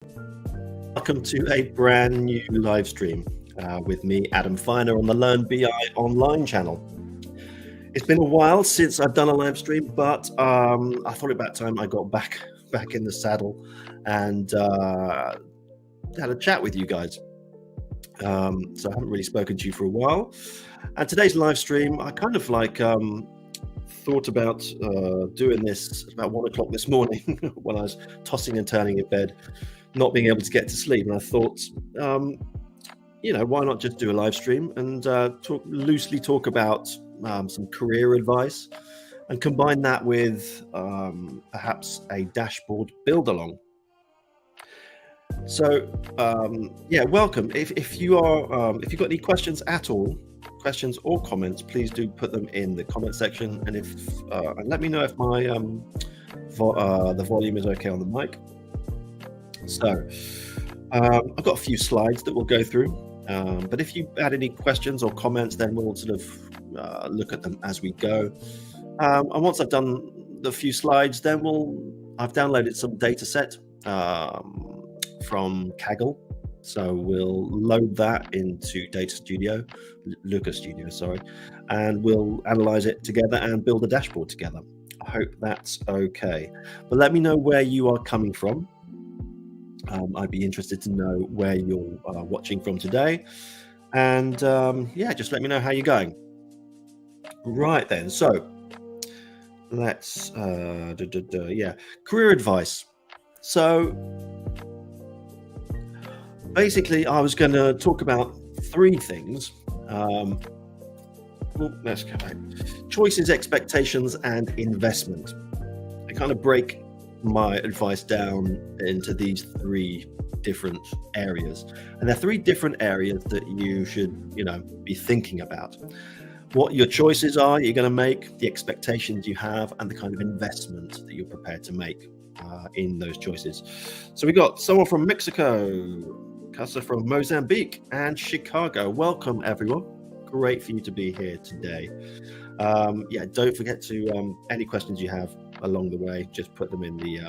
Welcome to a brand new live stream with me, Adam Finer, on the Learn BI online channel. It's been a while since I've done a live stream, but I thought about time I got back in the saddle and had a chat with you guys. So I haven't really spoken to you for a while. And today's live stream, I kind of like thought about doing this about 1 o'clock this morning when I was tossing and turning in bed, not being able to get to sleep. And I thought, why not just do a live stream and loosely talk about some career advice and combine that with perhaps a dashboard build along. So welcome. If you've got any questions at all, questions or comments, please do put them in the comment section, and and let me know if my the volume is okay on the mic. So I've got a few slides that we'll go through, but if you add any questions or comments, then we'll sort of look at them as we go. And once I've done the few slides, then I've downloaded some data set from Kaggle. So we'll load that into Looker Studio, and we'll analyze it together and build a dashboard together. I hope that's okay. But let me know where you are coming from. I'd be interested to know where you're watching from today. And just let me know how you're going. Right then, so let's, career advice. So basically, I was going to talk about three things. Let's go back. Choices, expectations, and investment. I kind of break my advice down into these three different areas. And there are three different areas that you should, be thinking about. What your choices are you're going to make, the expectations you have, and the kind of investment that you're prepared to make in those choices. So we got someone from Mexico, Casa from Mozambique, and Chicago. Welcome, everyone. Great for you to be here today. Don't forget to any questions you have along the way, just put them in the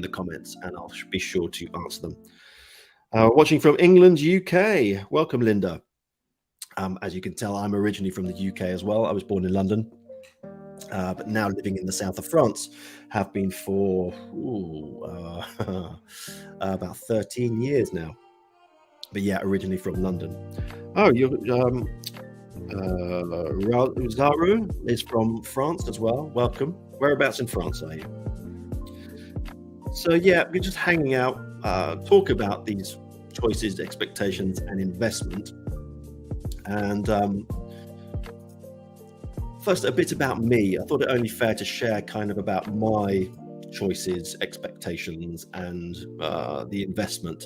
comments, and I'll be sure to answer them. Watching from England, UK. Welcome, Linda. As you can tell, I'm originally from the UK as well. I was born in London, but now living in the south of France. Have been for about 13 years now. But yeah, originally from London. Oh, you're Zaru is from France as well. Welcome. Whereabouts in France are you? So yeah, we're just hanging out, talk about these choices, expectations, and investment. And first, a bit about me. I thought it only fair to share kind of about my choices, expectations, and the investment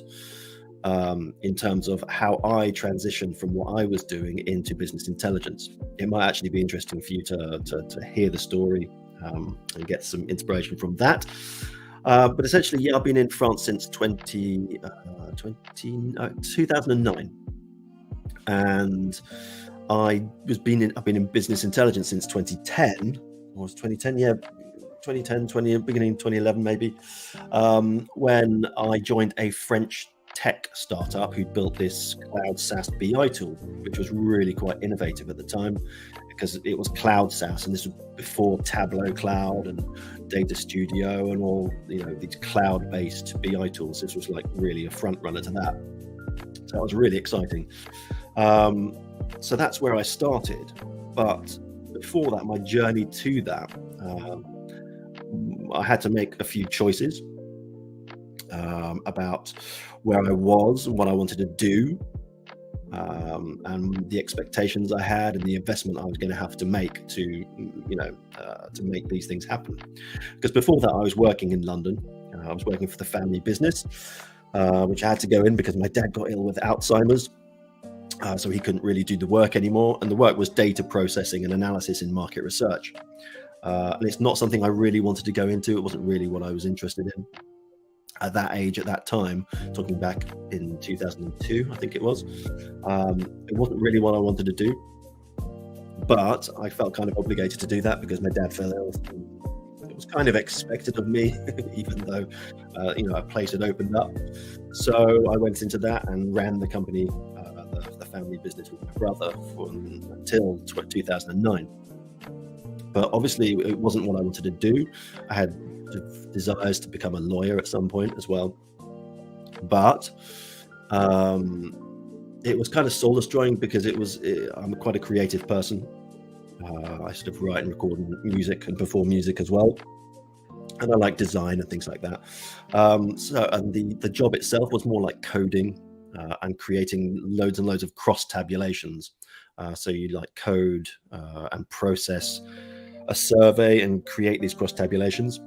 in terms of how I transitioned from what I was doing into business intelligence. It might actually be interesting for you to hear the story and get some inspiration from that. But essentially, I've been in France since 2009. And I've been in business intelligence since 2010. Or was 2010? Yeah, 2010, beginning 2011 maybe, when I joined a French tech startup who built this cloud SaaS BI tool, which was really quite innovative at the time because it was cloud SaaS, and this was before Tableau Cloud and Data Studio and all these cloud-based BI tools. This was like really a front runner to that. So that was really exciting. So that's where I started. But before that, my journey to that, I had to make a few choices about where I was and what I wanted to do, and the expectations I had and the investment I was going to have to make to make these things happen. Because before that, I was working in London. I was working for the family business, which I had to go in because my dad got ill with Alzheimer's. So he couldn't really do the work anymore. And the work was data processing and analysis in market research. And it's not something I really wanted to go into. It wasn't really what I was interested in at that age, at that time, talking back in 2002, I think it was. It wasn't really what I wanted to do. But I felt kind of obligated to do that because my dad fell ill was kind of expected of me, even though a place had opened up. So I went into that and ran the company, the family business with my brother until 2009. But obviously, it wasn't what I wanted to do. I had desires to become a lawyer at some point as well, but it was kind of soul destroying because I'm quite a creative person. I sort of write and record music and perform music as well, and I like design and things like that. And the job itself was more like coding and creating loads and loads of cross tabulations. So you like code and process a survey and create these cross tabulations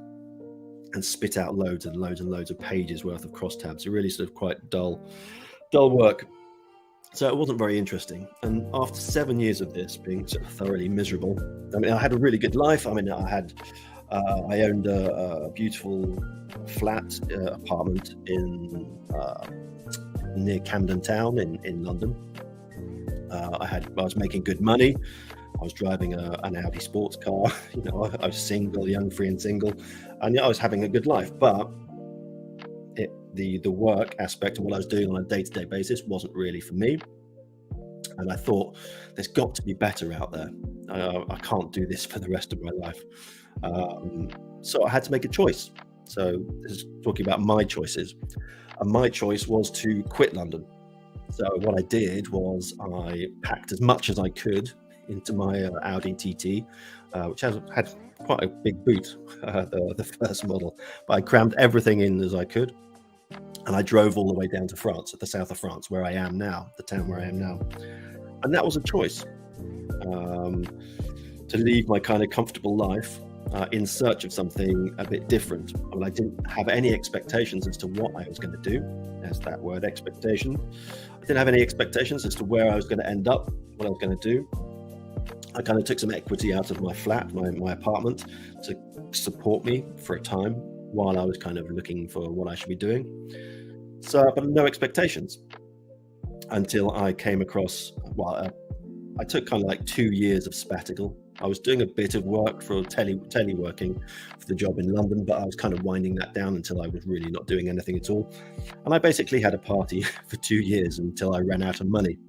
and spit out loads and loads and loads of pages worth of cross tabs. So really sort of quite dull work. So it wasn't very interesting. And after 7 years of this being sort of thoroughly miserable, I mean, I had a really good life. I mean, I owned a beautiful flat apartment near Camden Town in London. I was making good money. I was driving an Audi sports car. I was single, young, free and single, and I was having a good life. But the work aspect of what I was doing on a day-to-day basis wasn't really for me. And I thought, there's got to be better out there. I can't do this for the rest of my life. So I had to make a choice. So this is talking about my choices. And my choice was to quit London. So what I did was I packed as much as I could into my Audi TT, which had quite a big boot, the first model. But I crammed everything in as I could. And I drove all the way down to France, at the south of France, where I am now, the town where I am now. And that was a choice, to leave my kind of comfortable life in search of something a bit different. I mean, I didn't have any expectations as to what I was going to do. There's that word, expectation. I didn't have any expectations as to where I was going to end up, what I was going to do. I kind of took some equity out of my flat, my apartment, to support me for a time while I was kind of looking for what I should be doing. So, but no expectations until I came across, I took kind of like 2 years of sabbatical. I was doing a bit of work for teleworking for the job in London, but I was kind of winding that down until I was really not doing anything at all. And I basically had a party for 2 years until I ran out of money.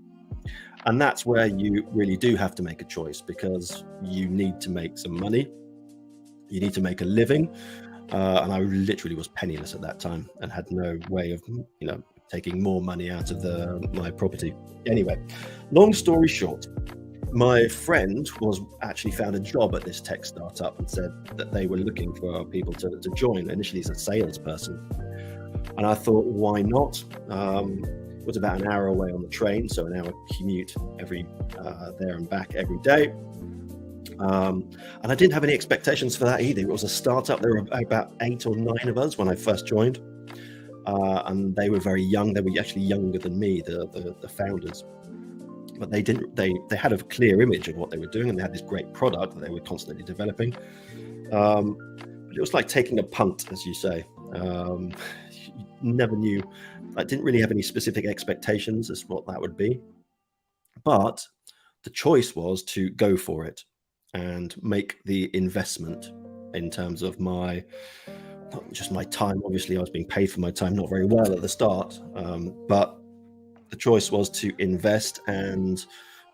And that's where you really do have to make a choice, because you need to make some money. You need to make a living. And I literally was penniless at that time and had no way of, taking more money out of my property. Anyway, long story short, my friend actually found a job at this tech startup and said that they were looking for people to join, initially as a salesperson. And I thought, why not? It was about an hour away on the train, so an hour commute there and back every day. And I didn't have any expectations for that either. It was a startup. There were about 8 or 9 of us when I first joined, and they were very young. They were actually younger than me, the founders. But they didn't. They had a clear image of what they were doing, and they had this great product that they were constantly developing. But it was like taking a punt, as you say. You never knew. I didn't really have any specific expectations as to what that would be. But the choice was to go for it and make the investment in terms of not just my time. Obviously, I was being paid for my time, not very well at the start, but the choice was to invest and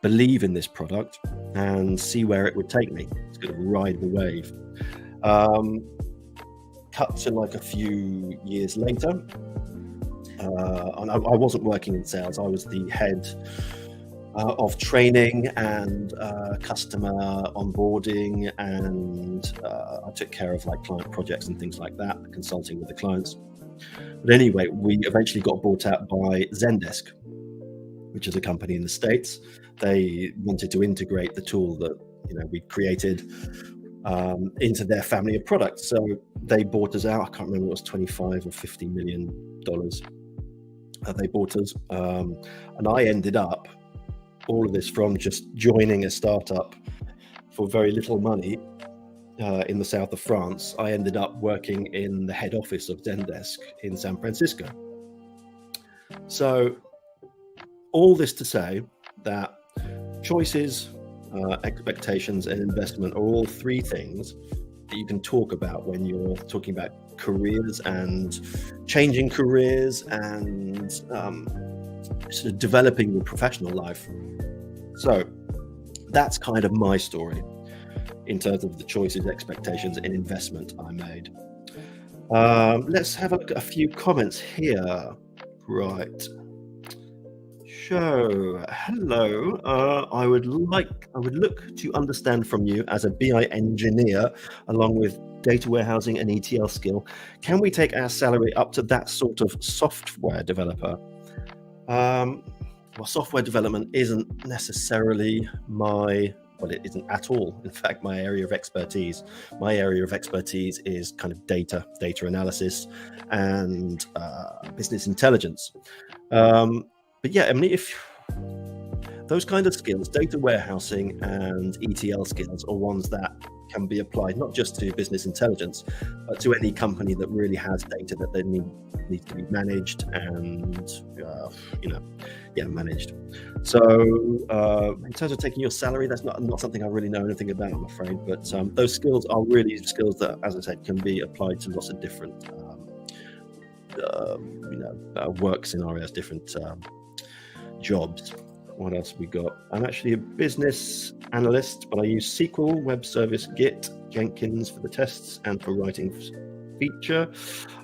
believe in this product and see where it would take me. It's going to ride the wave. Cut to like a few years later, and I wasn't working in sales. I was the head of training and customer onboarding, and I took care of like client projects and things like that, consulting with the clients. But anyway, we eventually got bought out by Zendesk, which is a company in the States. They wanted to integrate the tool that we created into their family of products. So they bought us out. I can't remember, it was $25 or $50 million. They bought us, and I ended up, all of this from just joining a startup for very little money in the south of France. I ended up working in the head office of Zendesk in San Francisco. So all this to say that choices, expectations, and investment are all 3 things that you can talk about when you're talking about careers and changing careers and sort of developing your professional life. So that's kind of my story in terms of the choices, expectations, and investment I made. Let's have a look at a few comments here. Right. So, hello. I would look to understand from you as a BI engineer, along with data warehousing and ETL skill. Can we take our salary up to that sort of software developer? Well, software development isn't necessarily it isn't at all, in fact, my area of expertise. My area of expertise is kind of data analysis, and business intelligence. But yeah, I mean, if those kind of skills, data warehousing and ETL skills, are ones that can be applied not just to business intelligence, but to any company that really has data that they need to be managed and managed. So in terms of taking your salary, that's not something I really know anything about, I'm afraid. But those skills are really skills that, as I said, can be applied to lots of different work scenarios, different jobs. What else we got? I'm actually a business analyst, but I use SQL, web service, Git, Jenkins for the tests and for writing feature.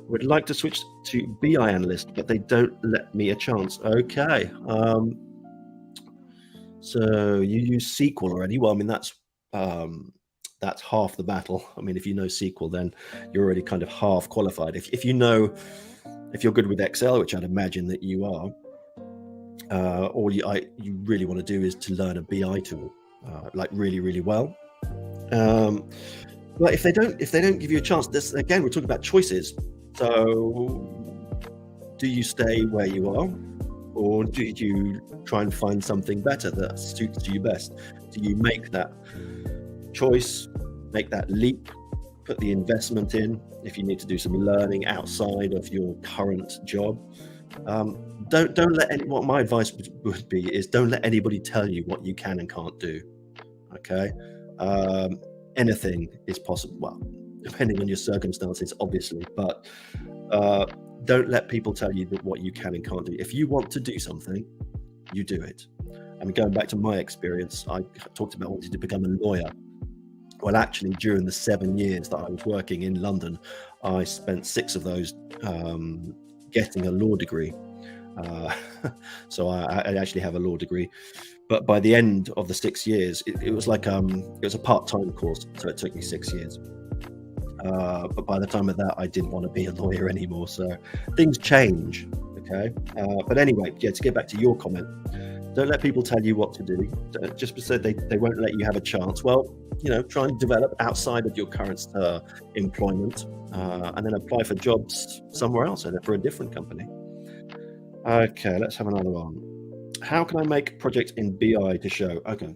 Would like to switch to BI analyst, but they don't let me a chance. Okay. So you use SQL already? Well, I mean, that's half the battle. I mean, if you know SQL, then you're already kind of half qualified. If you're good with Excel, which I'd imagine that you are, all you really want to do is to learn a BI tool, like really, really well. But if they don't give you a chance, this again, we're talking about choices. So, do you stay where you are, or do you try and find something better that suits you best? Do you make that choice, make that leap, put the investment in? If you need to do some learning outside of your current job, don't let what my advice would be is don't let anybody tell you what you can and can't do. Okay, anything is possible. Well, depending on your circumstances, obviously, but don't let people tell you that what you can and can't do. If you want to do something, you do it. I mean, going back to my experience, I talked about wanting to become a lawyer. Well, actually, during the 7 years that I was working in London, I spent 6 of those getting a law degree. So I actually have a law degree, but by the end of the 6 years, it was like it was a part-time course, so it took me 6 years. But by the time of that, I didn't want to be a lawyer anymore. So things change. Okay, but anyway, yeah. To get back to your comment, don't let people tell you what to do. Just because they won't let you have a chance. Well, try and develop outside of your current employment, and then apply for jobs somewhere else, and for a different company. Okay, let's have another one. How can I make project in BI to show? Okay,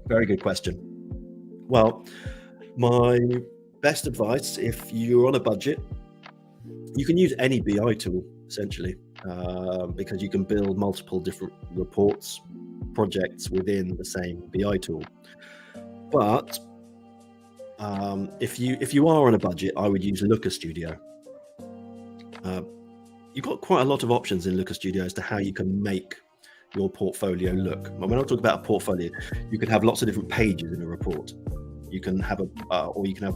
very good question. Well, my best advice, if you're on a budget, you can use any BI tool essentially, because you can build multiple different reports, projects within the same BI tool. But if you are on a budget, I would use Looker Studio. You've got quite a lot of options in Looker Studio as to how you can make your portfolio look. When I talk about a portfolio, you can have lots of different pages in a report. You can have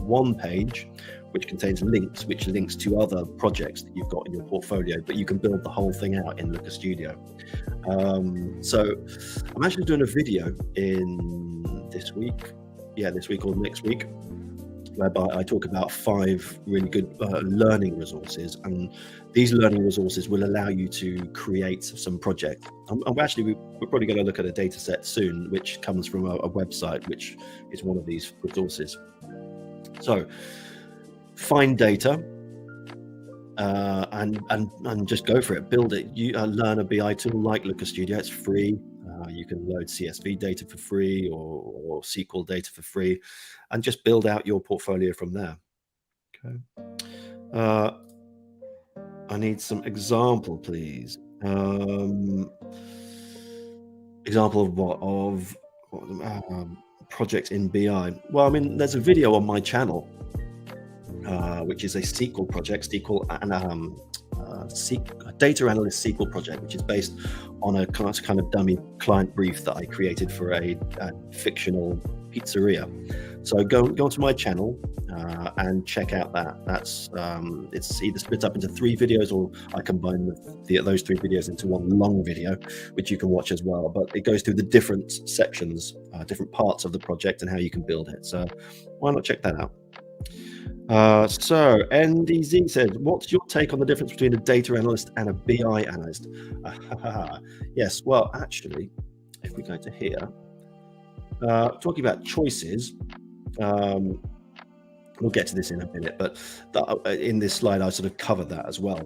one page which contains links, which links to other projects that you've got in your portfolio, but you can build the whole thing out in Looker Studio. So I'm actually doing a video in this week or next week, whereby I talk about 5 really good learning resources, and these learning resources will allow you to create some projects. We're probably going to look at a data set soon, which comes from a website, which is one of these resources. So find data and just go for it. Build it. You learn a BI tool like Looker Studio. It's free. You can load CSV data for free or SQL data for free, and just build out your portfolio from there. Okay. I need some example, please. Example of what? Of project in BI. Well, I mean, there's a video on my channel, which is a SQL project, data analyst SQL project, which is based on a kind of dummy client brief that I created for a fictional pizzeria. So go onto my channel and check out that. That's it's either split up into 3 videos, or I combine those 3 videos into one long video, which you can watch as well. But it goes through the different sections, different parts of the project, and how you can build it. So why not check that out? So NDZ says, what's your take on the difference between a data analyst and a BI analyst? Yes, well, actually, if we go to here, talking about choices, we'll get to this in a minute, but in this slide, I sort of covered that as well.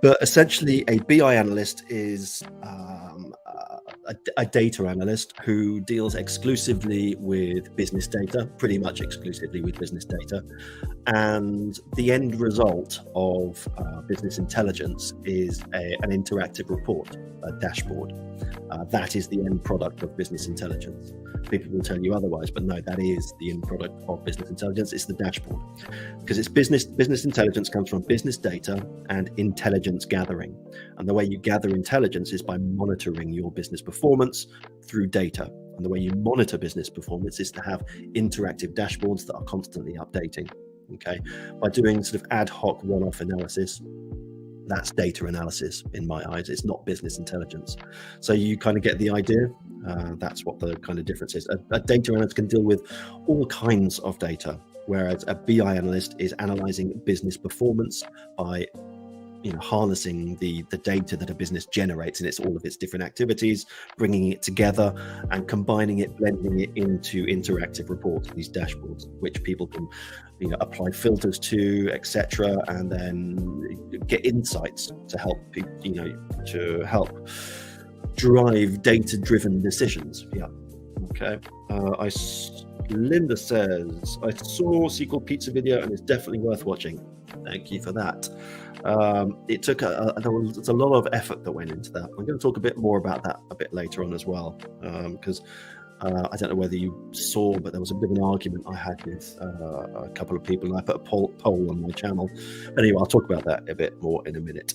But essentially, a BI analyst is a data analyst who deals exclusively with business data, pretty much exclusively with business data. And the end result of business intelligence is an interactive report, a dashboard. That is the end product of business intelligence. People will tell you otherwise, but no, that is the end product of business intelligence. It's the dashboard, because it's business intelligence comes from business data and intelligence gathering. And the way you gather intelligence is by monitoring your business performance through data. And the way you monitor business performance is to have interactive dashboards that are constantly updating. Okay, by doing sort of ad hoc one-off analysis, that's data analysis in my eyes. It's not business intelligence. So you kind of get the idea. That's what the kind of difference is. A data analyst can deal with all kinds of data, whereas a BI analyst is analyzing business performance by harnessing the data that a business generates in all of its different activities, bringing it together and combining it, blending it into interactive reports, these dashboards, which people can apply filters to, etc., and then get insights to help drive data-driven decisions. Yeah. Okay. Linda says, I saw SQL Pizza video and it's definitely worth watching. Thank you for that. It took there was a lot of effort that went into that. I'm going to talk a bit more about that a bit later on as well, because I don't know whether you saw, but there was a bit of an argument I had with a couple of people, and I put a poll on my channel. Anyway, I'll talk about that a bit more in a minute.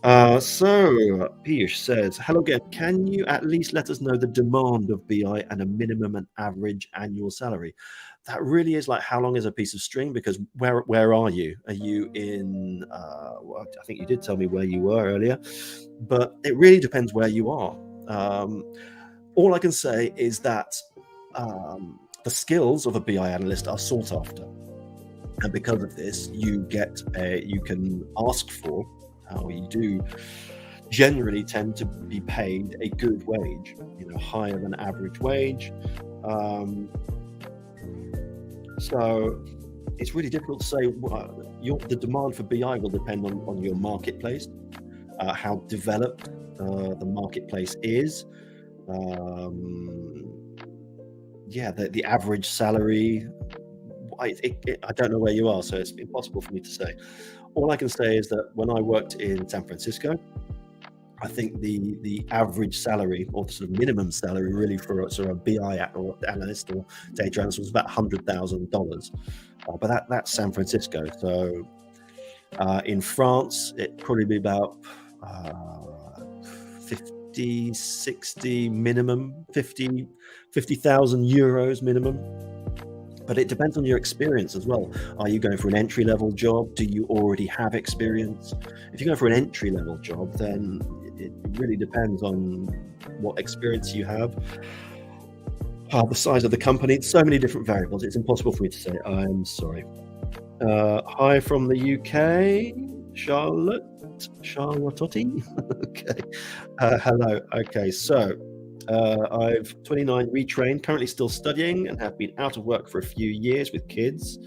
So Piyush says, hello again. Can you at least let us know the demand of BI and a minimum and average annual salary? That really is like, how long is a piece of string? Because where are you? Are you in, well, I think you did tell me where you were earlier, but it really depends where you are. All I can say is that the skills of a BI analyst are sought after. And because of this, you can ask for, you do generally tend to be paid a good wage, higher than average wage. So it's really difficult to say. The demand for BI will depend on your marketplace, how developed the marketplace is. The average salary. I don't know where you are, so it's impossible for me to say. All I can say is that when I worked in San Francisco, I think the average salary, or the sort of minimum salary really for a sort of BI analyst or data analyst, was about $100,000. But that's San Francisco. So in France, it'd probably be about 50, 60 minimum, 50,000 euros minimum. But it depends on your experience as well. Are you going for an entry-level job? Do you already have experience? If you're going for an entry-level job, then it really depends on what experience you have, the size of the company. So many different variables. It's impossible for me to say. I'm sorry. Hi from the UK, Charlotte-Otti. Okay. Hello. Okay, so I've 29, retrained, currently still studying, and have been out of work for a few years with kids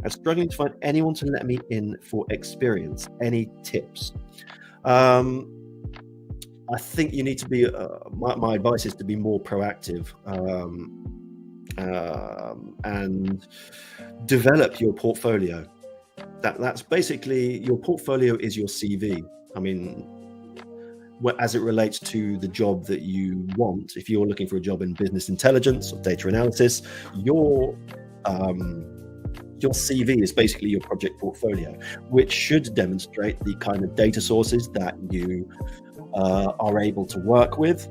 and struggling to find anyone to let me in for experience. Any tips? I think you need to be, my advice is to be more proactive and develop your portfolio. That's basically, your portfolio is your CV. I mean, as it relates to the job that you want, if you're looking for a job in business intelligence or data analysis, your CV is basically your project portfolio, which should demonstrate the kind of data sources that you are able to work with,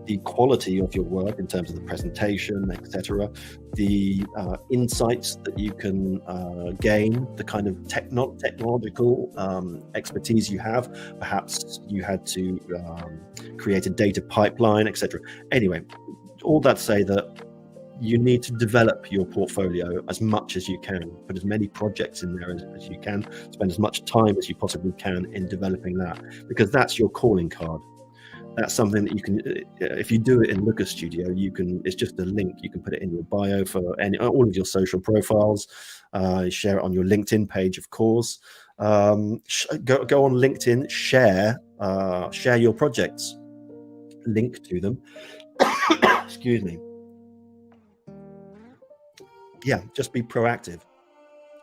the quality of your work in terms of the presentation, etc., the insights that you can gain, the kind of technological expertise you have. Perhaps you had to create a data pipeline, etc. Anyway, all that to say that you need to develop your portfolio as much as you can, put as many projects in there as you can, spend as much time as you possibly can in developing that, because that's your calling card. That's something that you can, if you do it in Looker Studio, you can, it's just a link. You can put it in your bio for all of your social profiles, share it on your LinkedIn page, of course. Go on LinkedIn, share your projects, link to them. Excuse me. Yeah, just be proactive.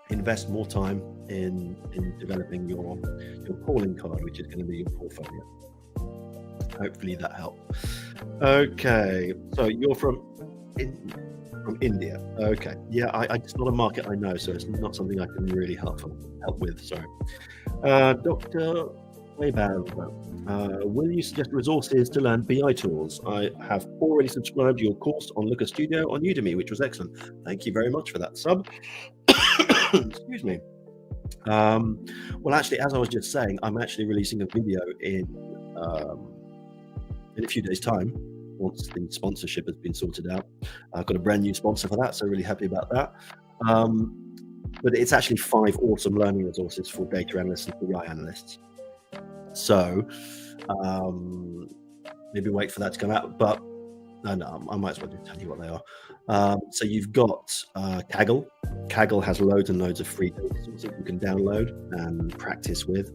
Invest more time in developing your calling card, which is going to be your portfolio. Hopefully that helped. Okay, so you're from India. Okay, yeah, it's not a market I know, so it's not something I can really help with. Sorry, Dr. Weibal, will you suggest resources to learn BI tools? I have already subscribed to your course on Looker Studio on Udemy, which was excellent. Thank you very much for that sub. Excuse me. Well, actually, as I was just saying, I'm actually releasing a video in a few days' time, once the sponsorship has been sorted out. I've got a brand new sponsor for that, so really happy about that. But it's actually 5 awesome learning resources for data analysts and BI analysts. So maybe wait for that to come out, but no, I might as well just tell you what they are. So you've got Kaggle. Kaggle has loads and loads of free data sources you can download and practice with.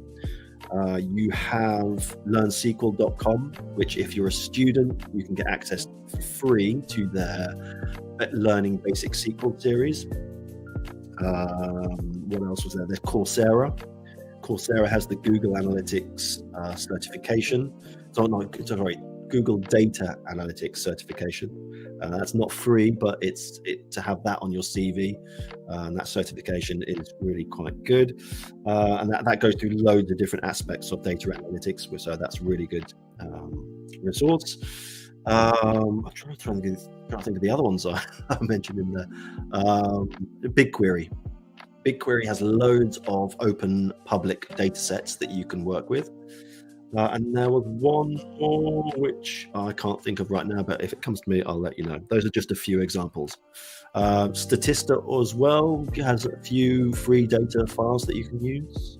You have learnsql.com, which if you're a student, you can get access for free to their Learning Basic SQL series. What else was there? There's Coursera. Coursera has the Google Analytics certification. Sorry, Google Data Analytics certification. That's not free, but to have that on your CV, and that certification is really quite good. And that goes through loads of different aspects of data analytics, so that's really good resource. I'm trying to think of the other ones I mentioned in there. BigQuery. BigQuery has loads of open public data sets that you can work with. And there was one more which I can't think of right now, but if it comes to me, I'll let you know. Those are just a few examples. Statista as well has a few free data files that you can use.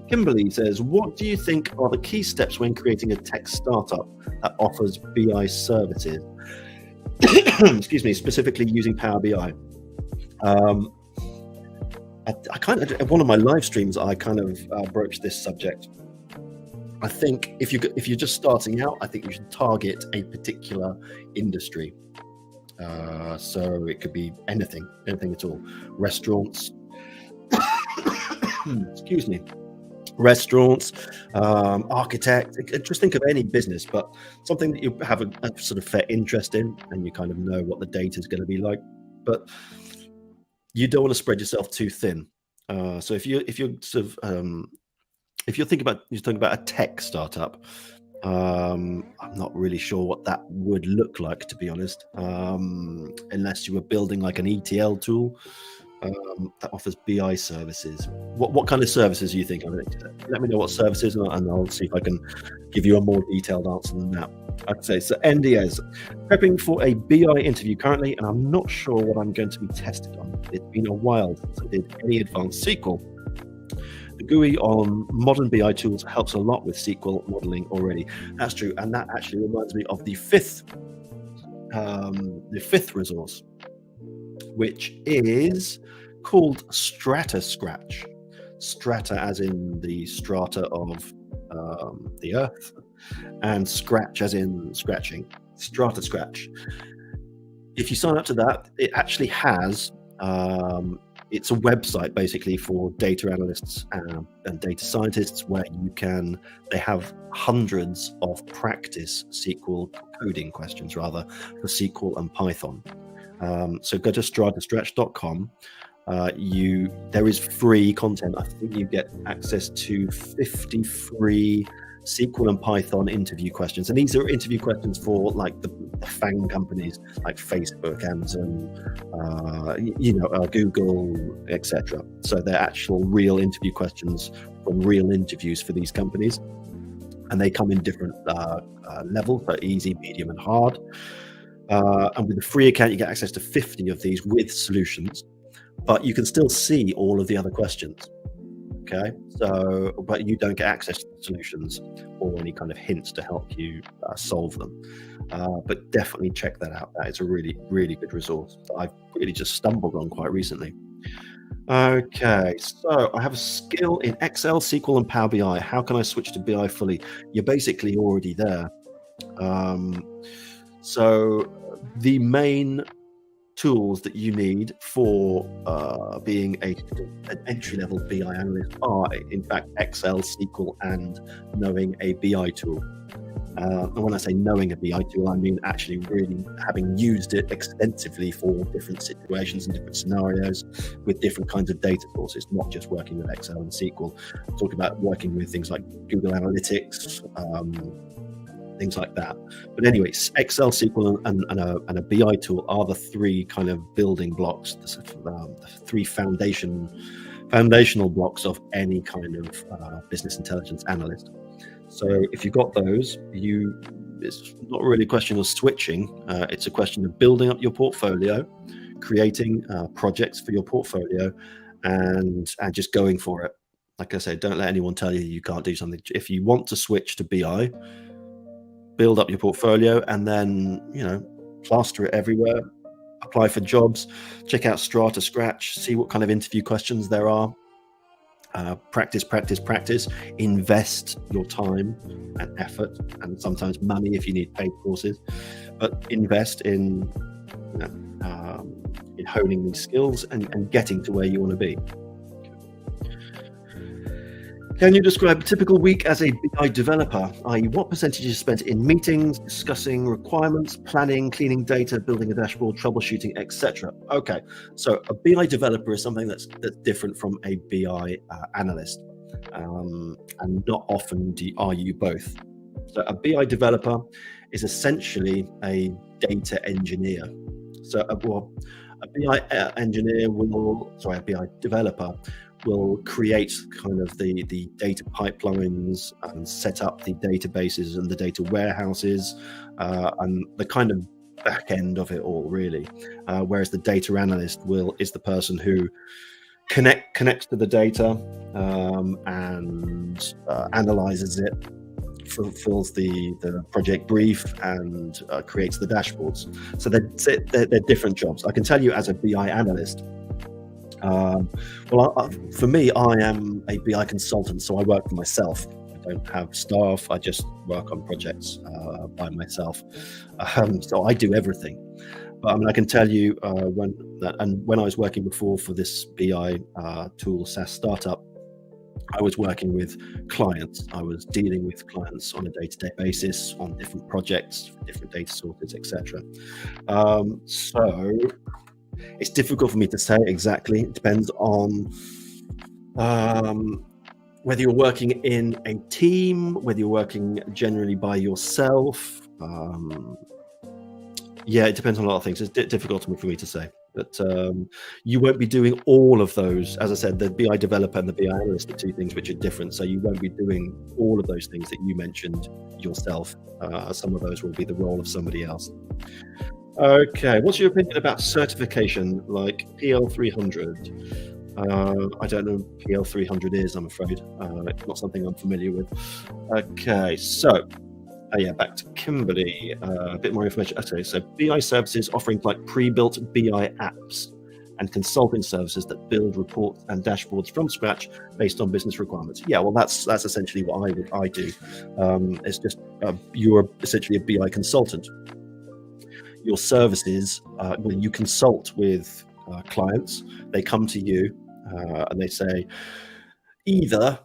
Kimberly says, what do you think are the key steps when creating a tech startup that offers BI services? Excuse me, specifically using Power BI. I kind of, one of my live streams, I kind of broached this subject. I think if you're just starting out, I think you should target a particular industry. So it could be anything at all. Restaurants. Excuse me. Restaurants, architect. Just think of any business, but something that you have a sort of fair interest in, and you kind of know what the data is going to be like. But you don't want to spread yourself too thin. So if you're sort of if you're talking about a tech startup, I'm not really sure what that would look like, to be honest, unless you were building like an ETL tool that offers BI services. What kind of services do you think? Let me know what services, and I'll see if I can give you a more detailed answer than that. I'd say so. NDAs, prepping for a BI interview currently, and I'm not sure what I'm going to be tested on. It's been a while since I did any advanced SQL. The GUI on modern BI tools helps a lot with SQL modeling already. That's true, and that actually reminds me of the fifth resource, which is called Strata Scratch. Strata as in the strata of the earth, and scratch as in scratching. Strata Scratch. If you sign up to that, it actually has it's a website basically for data analysts and data scientists where they have hundreds of practice SQL coding questions rather for SQL and Python. So go to stratastretch.com. There is free content. I think you get access to 50 free SQL and Python interview questions, and these are interview questions for like the FANG companies like Facebook, Amazon, Google, etc. So they're actual real interview questions from real interviews for these companies, and they come in different levels, so easy, medium, and hard. And with a free account, you get access to 50 of these with solutions, but you can still see all of the other questions. Okay, so but you don't get access to the solutions or any kind of hints to help you solve them. But definitely check that out. That is a really, really good resource that I've really just stumbled on quite recently. Okay, so I have a skill in Excel, SQL, and Power BI. How can I switch to BI fully? You're basically already there. So the main tools that you need for being an entry-level BI analyst are, in fact, Excel, SQL, and knowing a BI tool. And when I say knowing a BI tool, I mean actually really having used it extensively for different situations and different scenarios with different kinds of data sources, not just working with Excel and SQL. I'm talking about working with things like Google Analytics, things like that. But anyways, Excel, SQL, and a BI tool are the three kind of building blocks, the three foundational blocks of any kind of business intelligence analyst. So if you've got those, it's not really a question of switching. It's a question of building up your portfolio, creating projects for your portfolio, and just going for it. Like I said, don't let anyone tell you can't do something. If you want to switch to BI, build up your portfolio, and then plaster it everywhere. Apply for jobs, check out Strata Scratch, see what kind of interview questions there are. Practice. Invest your time and effort, and sometimes money if you need paid courses. But invest in honing these skills and getting to where you want to be. Can you describe a typical week as a BI developer, i.e. what percentage is spent in meetings, discussing requirements, planning, cleaning data, building a dashboard, troubleshooting, etc.? Okay, so a BI developer is something that's different from a BI analyst, and not often are you both. So a BI developer is essentially a data engineer. So a BI developer will create kind of the data pipelines and set up the databases and the data warehouses and the kind of back end of it all, really. Whereas the data analyst is the person who connects to the data and analyzes it, fulfills the project brief, and creates the dashboards. So they're different jobs. I can tell you as a BI analyst, for me, I am a BI consultant, so I work for myself. I don't have staff. I just work on projects by myself. So I do everything. But I mean, I can tell you when I was working before for this BI tool SaaS startup, I was working with clients. I was dealing with clients on a day-to-day basis on different projects, different data sources, etc. So it's difficult for me to say exactly. It depends on whether you're working in a team, whether you're working generally by yourself. It depends on a lot of things. It's difficult for me to say. But you won't be doing all of those. As I said, the BI developer and the BI analyst are two things which are different. So you won't be doing all of those things that you mentioned yourself. Some of those will be the role of somebody else. Okay, what's your opinion about certification like PL300? I don't know what PL300 is, I'm afraid. It's not something I'm familiar with. Okay, so back to Kimberly. A bit more information. Okay, so BI services offering like pre-built BI apps and consulting services that build reports and dashboards from scratch based on business requirements. Yeah, well, that's essentially what I do. It's just you're essentially a BI consultant. Your services, when you consult with clients. They come to you and they say, either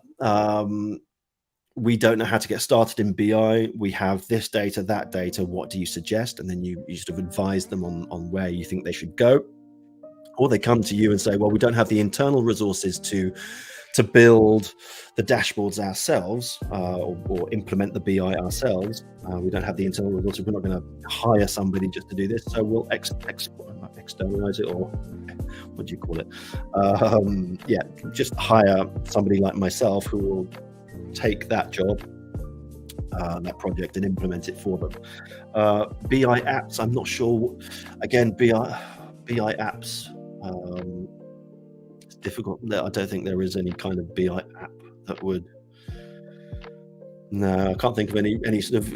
we don't know how to get started in BI, we have this data, that data, what do you suggest? And then you sort of advise them on where you think they should go. Or they come to you and say, well, we don't have the internal resources to build the dashboards ourselves or implement the BI ourselves. We don't have the internal resources. We're not going to hire somebody just to do this. So we'll externalize it, or what do you call it? Yeah, just hire somebody like myself who will take that job, that project, and implement it for them. BI apps, I'm not sure. Again, BI apps, it's difficult. I don't think there is any kind of BI app that would. No, I can't think of any sort of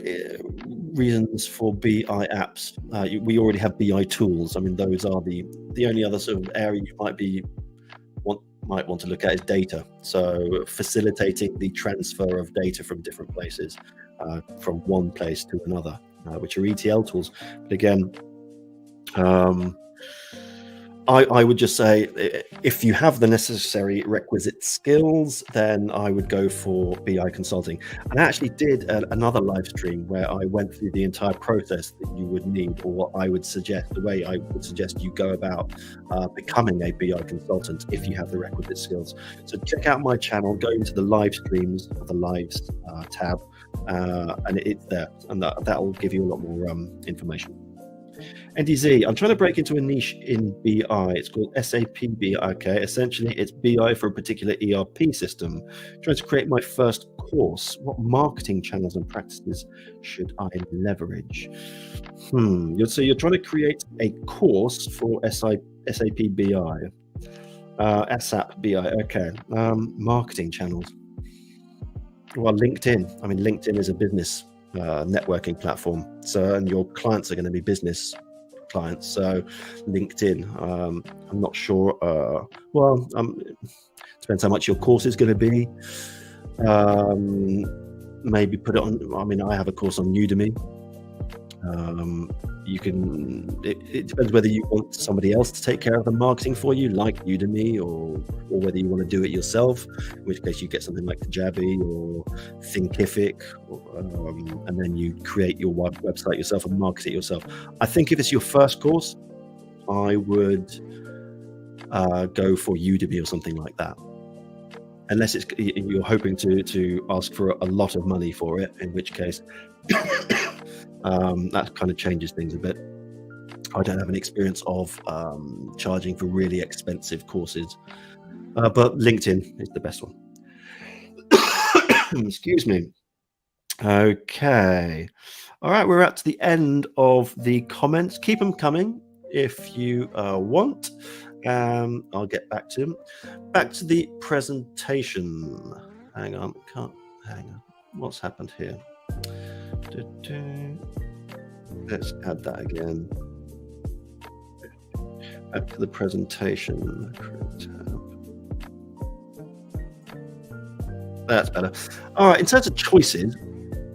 reasons for BI apps. We already have BI tools. I mean, those are the only other sort of area you might want to look at is data. So facilitating the transfer of data from different places, from one place to another, which are ETL tools. But again, I would just say, if you have the necessary requisite skills, then I would go for BI consulting. And I actually did another live stream where I went through the entire process that you would need, or what I would suggest, the way I would suggest you go about becoming a BI consultant if you have the requisite skills. So check out my channel, go into the live streams, or the lives tab, and it's there, and that will give you a lot more information. NDZ, I'm trying to break into a niche in BI. It's called SAP BI. Okay, essentially it's BI for a particular ERP system. Trying to create my first course. What marketing channels and practices should I leverage? So you're trying to create a course for SAP BI. SAP BI. Okay. Marketing channels. Well, LinkedIn. I mean, LinkedIn is a business networking platform, and your clients are going to be business clients, so LinkedIn. I'm not sure. Depends how much your course is going to be. Maybe put it on. I mean, I have a course on Udemy. You can. It depends whether you want somebody else to take care of the marketing for you, like Udemy, or whether you want to do it yourself. In which case, you get something like Kajabi or Thinkific, and then you create your website yourself and market it yourself. I think if it's your first course, I would go for Udemy or something like that. Unless you're hoping to ask for a lot of money for it, in which case. That kind of changes things a bit. I don't have an experience of charging for really expensive courses, but LinkedIn is the best one. Excuse me. Okay. All right, we're at the end of the comments. Keep them coming if you want. I'll get back to them. Back to the presentation. Hang on. What's happened here? Let's add that again. Back to the presentation. That's better. All right, in terms of choices,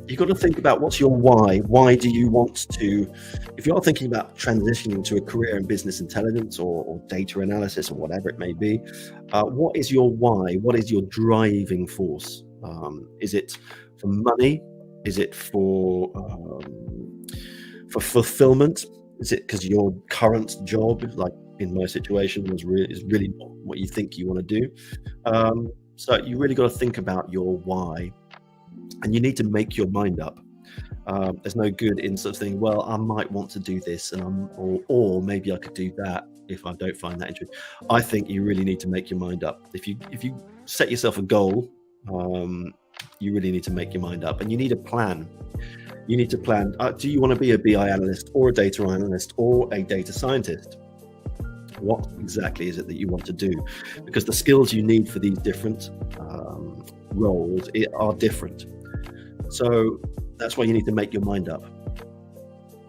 you've got to think about what's your why. Why do you want to, if you're thinking about transitioning to a career in business intelligence or data analysis or whatever it may be, what is your why? What is your driving force? Is it for money? Is it for fulfillment? Is it because your current job, like in my situation, is really not what you think you want to do? So you really got to think about your why, and you need to make your mind up. There's no good in sort of thinking, well, I might want to do this, or maybe I could do that if I don't find that interesting. I think you really need to make your mind up. If you set yourself a goal, you really need to make your mind up, and you need a plan. You need to plan. Do you want to be a BI analyst or a data analyst or a data scientist? What exactly is it that you want to do? Because the skills you need for these different roles are different. So that's why you need to make your mind up.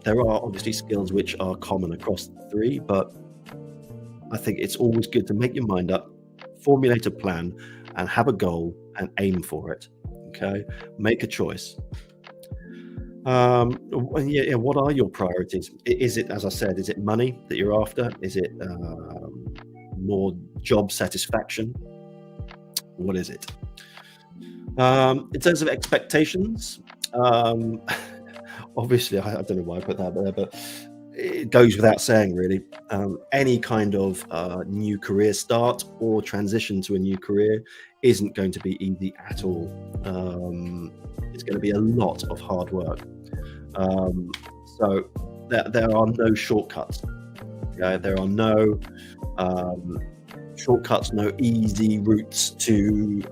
There are obviously skills which are common across the three, but I think it's always good to make your mind up, formulate a plan, and have a goal and aim for it. Okay, make a choice. What are your priorities? Is it, as I said, is it money that you're after? Is it more job satisfaction? What is it? In terms of expectations, obviously, I don't know why I put that there, but it goes without saying, really. Any kind of new career start or transition to a new career isn't going to be easy at all. It's going to be a lot of hard work. So there are no shortcuts. There are no shortcuts, no easy routes to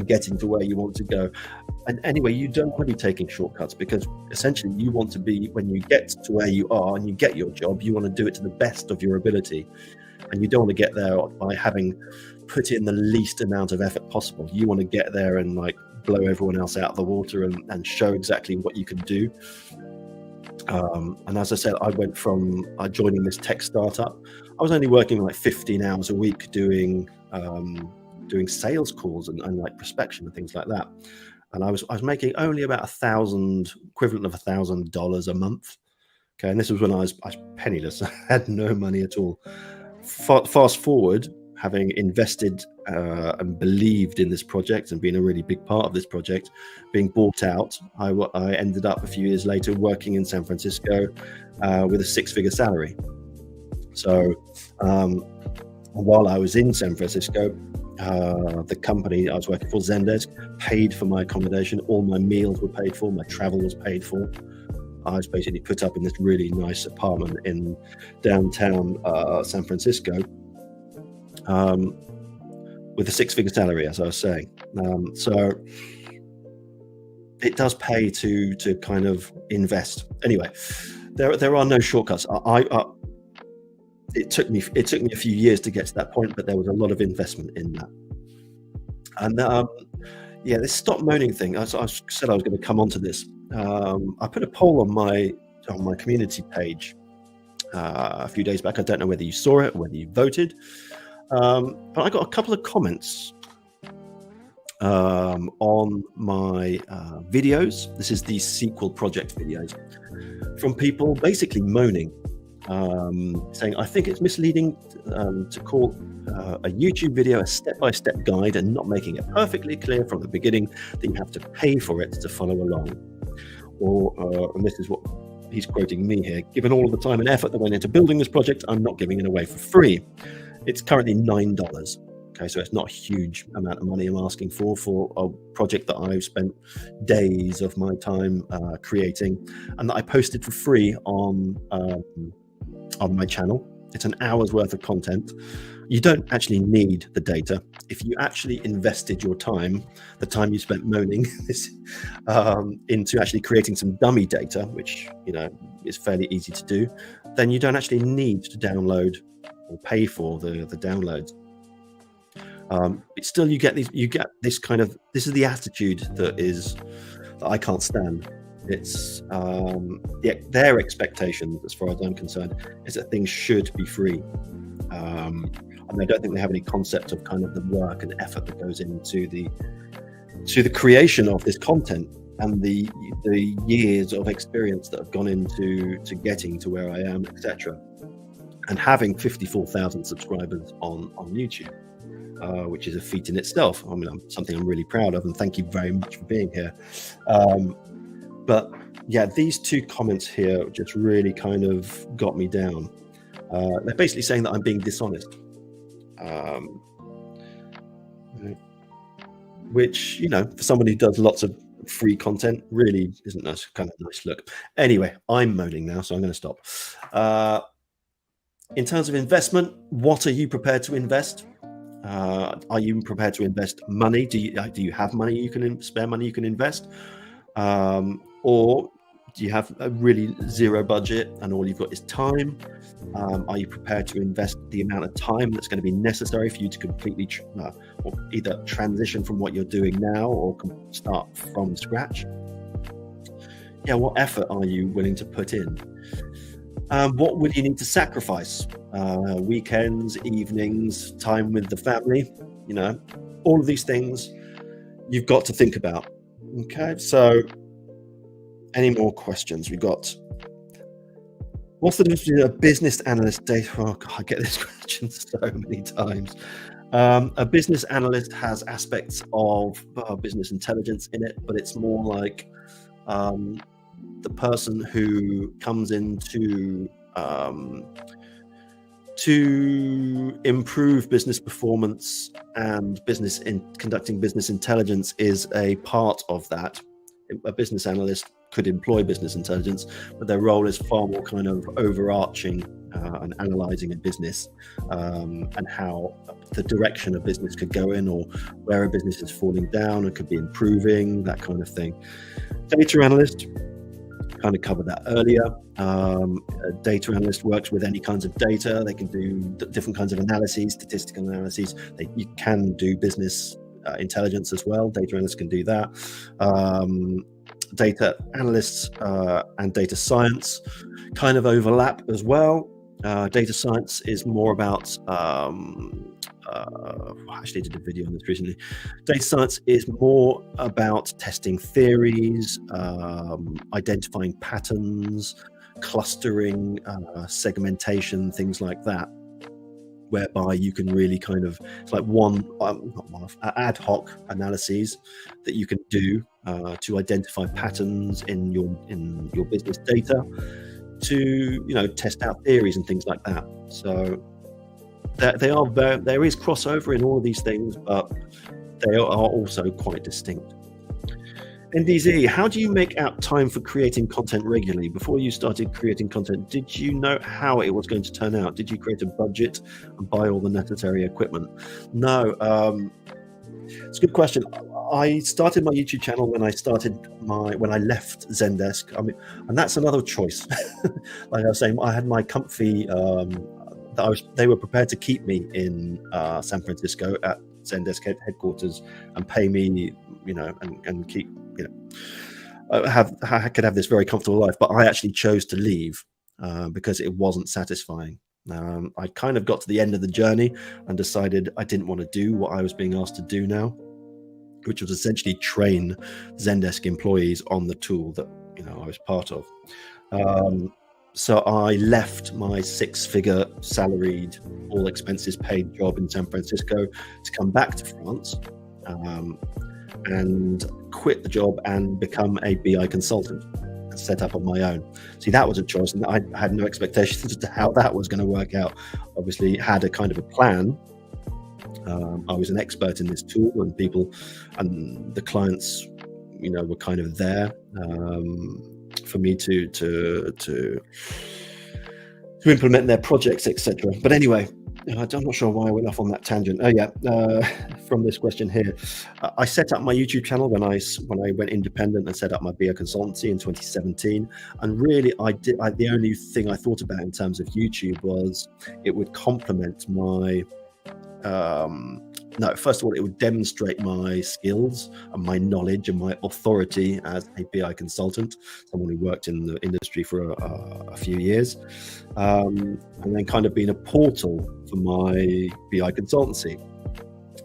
getting to where you want to go. And anyway, you don't want to be taking shortcuts, because essentially you want to be, when you get to where you are and you get your job, you want to do it to the best of your ability. And you don't want to get there by having put in the least amount of effort possible. You want to get there and like blow everyone else out of the water and show exactly what you can do. And as I said, I went from joining this tech startup. I was only working like 15 hours a week doing sales calls and like prospection and things like that. And I was making only about equivalent of $1,000 a month. Okay, and this was when I was penniless. I had no money at all. Fast forward, having invested and believed in this project and been a really big part of this project, being bought out, I ended up a few years later working in San Francisco with a 6-figure salary. So while I was in San Francisco, the company I was working for, Zendesk, paid for my accommodation. All my meals were paid for. My travel was paid for. I was basically put up in this really nice apartment in downtown San Francisco with a 6-figure salary, as I was saying. So it does pay to kind of invest. Anyway, there are no shortcuts. It took me a few years to get to that point, but there was a lot of investment in that. And this stop moaning thing, I said I was going to come onto this. I put a poll on my community page a few days back. I don't know whether you saw it or whether you voted, but I got a couple of comments on my videos. This is the sequel project videos, from people basically moaning, saying, I think it's misleading to call a YouTube video a step-by-step guide and not making it perfectly clear from the beginning that you have to pay for it to follow along. Or, and this is what he's quoting me here, given all of the time and effort that went into building this project, I'm not giving it away for free. It's currently $9. Okay, so it's not a huge amount of money I'm asking for a project that I've spent days of my time creating, and that I posted for free on my channel. It's an hour's worth of content. You don't actually need the data. If you actually invested your time, the time you spent moaning into actually creating some dummy data, which is fairly easy to do, then you don't actually need to download or pay for the downloads. But still, you get this kind of, this is the attitude that I can't stand. It's their expectation, as far as I'm concerned, is that things should be free. And I don't think they have any concept of kind of the work and effort that goes into the creation of this content, and the years of experience that have gone into getting to where I am, etc. And having 54,000 subscribers on YouTube, which is a feat in itself. I mean, something I'm really proud of, and thank you very much for being here. But yeah, these two comments here just really kind of got me down. They're basically saying that I'm being dishonest, which, for somebody who does lots of free content, really isn't a kind of nice look. Anyway, I'm moaning now, so I'm going to stop. In terms of investment, what are you prepared to invest? Are you prepared to invest money? Do you have money you can spare money you can invest? Or do you have a really zero budget and all you've got is time? Are you prepared to invest the amount of time that's going to be necessary for you to completely or either transition from what you're doing now or start from scratch? Yeah, what effort are you willing to put in? What will you need to sacrifice? Weekends, evenings, time with the family, all of these things you've got to think about. Okay, so any more questions? We got, What's the difference between a business analyst data? Oh God, I get this question so many times. A business analyst has aspects of business intelligence in it, but it's more like um, the person who comes in to improve business performance and conducting business intelligence is a part of that. A business analyst could employ business intelligence, but their role is far more kind of overarching and analyzing a business and how the direction a business could go in, or where a business is falling down and could be improving, that kind of thing. Data analyst, kind of covered that earlier. A data analyst works with any kinds of data. They can do different kinds of analyses, statistical analyses. You can do business intelligence as well. Data analysts can do that. Data analysts and data science kind of overlap as well. Data science is more about I actually did a video on this recently. Data science is more about testing theories, identifying patterns, clustering, segmentation, things like that, whereby you can really kind of, it's like ad hoc analyses that you can do to identify patterns in your business data, to test out theories and things like that. So there is crossover in all of these things, but they are also quite distinct. NDZ, how do you make out time for creating content regularly? Before you started creating content, did you know how it was going to turn out? Did you create a budget and buy all the necessary equipment? No, it's a good question. I started my YouTube channel when I left Zendesk. I mean, and that's another choice. Like I was saying, I had my comfy. They were prepared to keep me in San Francisco at Zendesk headquarters and pay me, and keep, I could have this very comfortable life. But I actually chose to leave because it wasn't satisfying. I kind of got to the end of the journey and decided I didn't want to do what I was being asked to do now, which was essentially train Zendesk employees on the tool that I was part of. So I left my 6-figure salaried, all expenses paid job in San Francisco to come back to France and quit the job and become a BI consultant and set up on my own. See, that was a choice, and I had no expectations as to how that was going to work out. Obviously, had a kind of a plan. I was an expert in this tool, and people and the clients, were kind of there for me to implement their projects, etc. But anyway, I'm not sure why I went off on that tangent. Oh yeah, from this question here, I set up my YouTube channel when I went independent and set up my BI consultancy in 2017. And really, the only thing I thought about in terms of YouTube was it would complement my. First of all, it would demonstrate my skills and my knowledge and my authority as a BI consultant, someone who worked in the industry for a few years, and then kind of being a portal for my BI consultancy.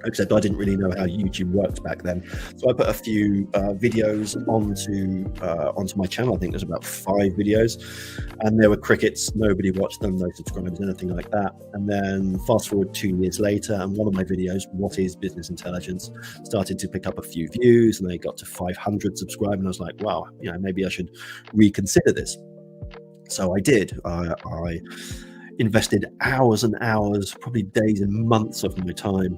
Except I didn't really know how YouTube worked back then, so I put a few videos onto my channel. I think there's about 5 videos, and there were crickets. Nobody watched them, no subscribers, anything like that. And then fast forward 2 years later, and one of my videos, "What is Business Intelligence?" started to pick up a few views, and they got to 500 subscribers. And I was like, wow, maybe I should reconsider this. So I did. I invested hours and hours, probably days and months of my time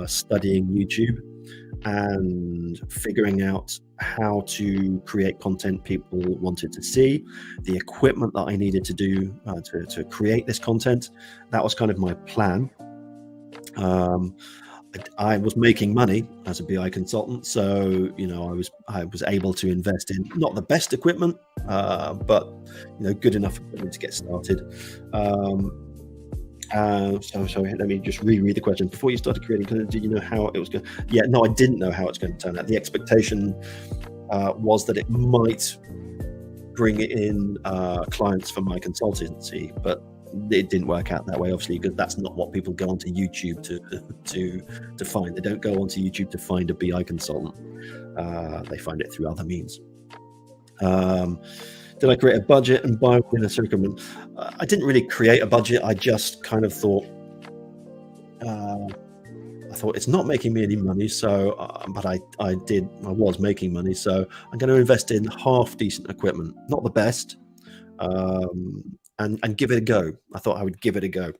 studying YouTube and figuring out how to create content people wanted to see, the equipment that I needed to do to create this content. That was kind of my plan. I was making money as a BI consultant, so I was able to invest in not the best equipment, but good enough equipment to get started. So let me just reread the question. Before you started creating content, did you know how it was going? Yeah, no, I didn't know how it's going to turn out. The expectation was that it might bring in clients for my consultancy, but it didn't work out that way, obviously, because that's not what people go onto YouTube to find. They don't go onto YouTube to find a BI consultant. They find it through other means. Did I create a budget and buy in a circumvent? I didn't really create a budget. I just kind of thought, it's not making me any money. So, but I was making money. So I'm going to invest in half decent equipment, not the best, and give it a go. I thought I would give it a go.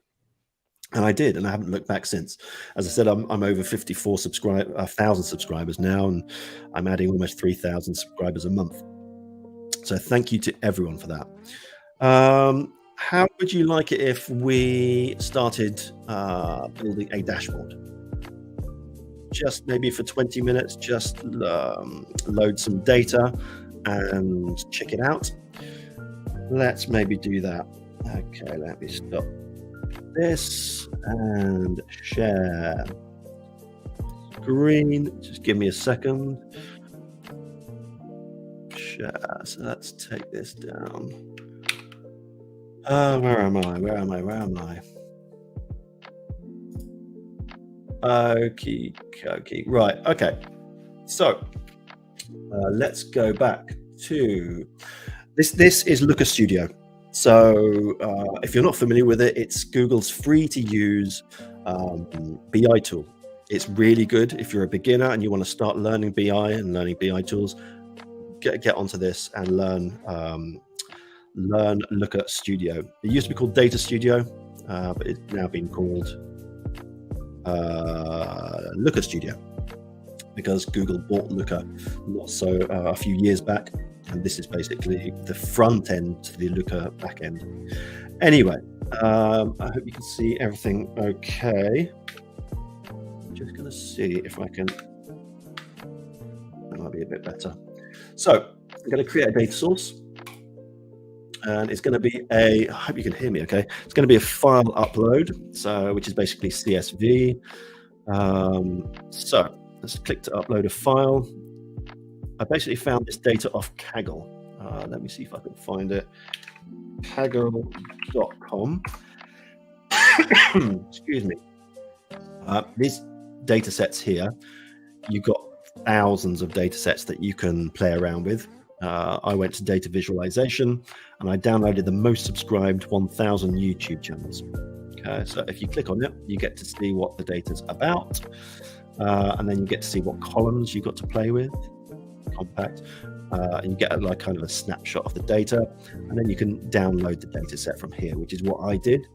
And I did, and I haven't looked back since. As I said, I'm over 54,000 subscribers now, and I'm adding almost 3,000 subscribers a month. So thank you to everyone for that. How would you like it if we started building a dashboard? Just maybe for 20 minutes, just load some data and check it out. Let's maybe do that. Okay, let me stop this and share screen. Just give me a second. Share. So let's take this down. Where am I? Okay. Right. Okay. So let's go back to this. This is Looker Studio. So if you're not familiar with it, it's Google's free to use BI tool. It's really good if you're a beginner and you want to start learning BI and learning BI tools. Get onto this and learn Looker Studio. It used to be called Data Studio, but it's now been called Looker Studio because Google bought Looker a few years back. And this is basically the front end to the Looker back end. Anyway, I hope you can see everything okay. I'm just going to see if I can. That might be a bit better. So I'm going to create a data source. And it's going to be I hope you can hear me okay. It's going to be a file upload, which is basically CSV. So let's click to upload a file. I basically found this data off Kaggle. Let me see if I can find it. Kaggle.com. Excuse me. These data sets here, you've got thousands of data sets that you can play around with. I went to data visualization and I downloaded the most subscribed 1,000 YouTube channels. Okay, so if you click on it, you get to see what the data's about. And then you get to see what columns you've got to play with. Compact, and you get kind of a snapshot of the data, and then you can download the data set from here, which is what I did.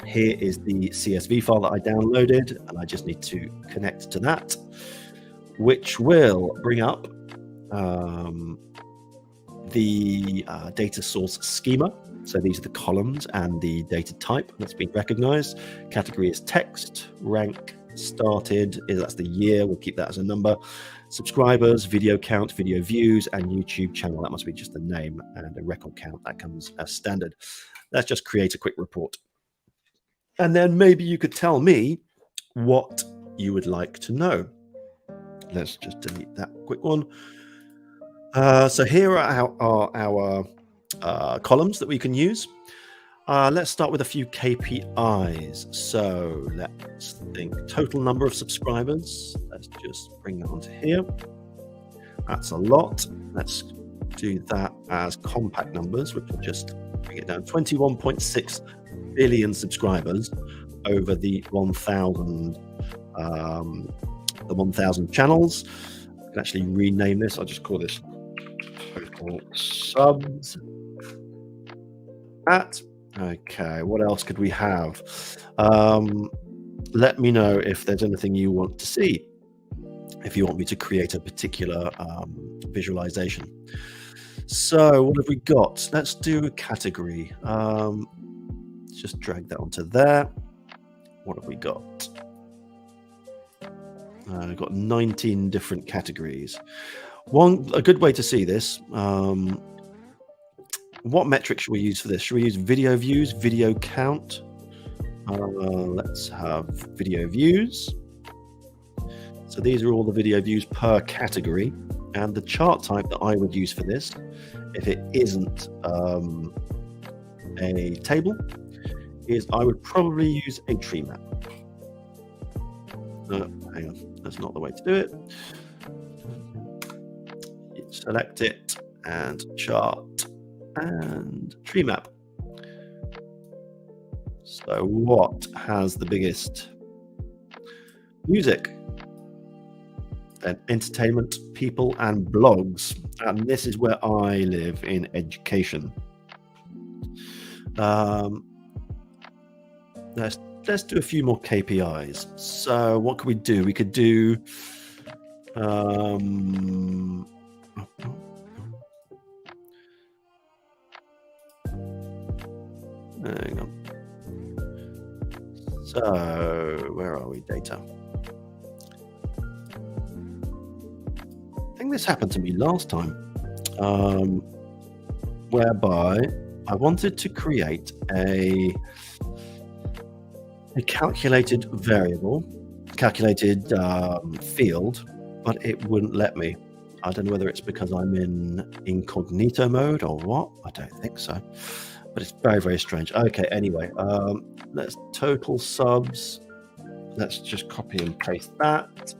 Here is the CSV file that I downloaded, and I just need to connect to that, which will bring up the data source schema. So these are the columns and the data type that's been recognized. Category is text, rank started, that's the year, we'll keep that as a number. Subscribers, video count, video views, and YouTube channel, that must be just the name, and a record count, that comes as standard. Let's just create a quick report. And then maybe you could tell me what you would like to know. Let's just delete that quick one. So here are our columns that we can use. Let's start with a few KPIs. So let's think total number of subscribers. Let's just bring that onto here. That's a lot. Let's do that as compact numbers, which will just bring it down. 21.6 billion subscribers over the 1,000 channels. I can actually rename this. I'll just call this total subs. Okay, what else could we have? Let me know if there's anything you want to see, if you want me to create a particular visualization. So what have we got? Let's do a category. Just drag that onto there. What have we got? I've got 19 different categories. A good way to see this, what metric should we use for this? Should we use video views, video count? Let's have video views. So these are all the video views per category. And the chart type that I would use for this, if it isn't a table, is I would probably use a tree map. Hang on, that's not the way to do it. Select it and chart and tree map. So what has the biggest? Music, then entertainment, people, and blogs. And this is where I live, in education. Let's do a few more KPIs. So what could we do? We could do hang on. So where are we? Data. I think this happened to me last time, whereby I wanted to create a calculated variable, calculated field, but it wouldn't let me. I don't know whether it's because I'm in incognito mode or what. I don't think so, but it's very, very strange. Okay, anyway, let's total subs. Let's just copy and paste that.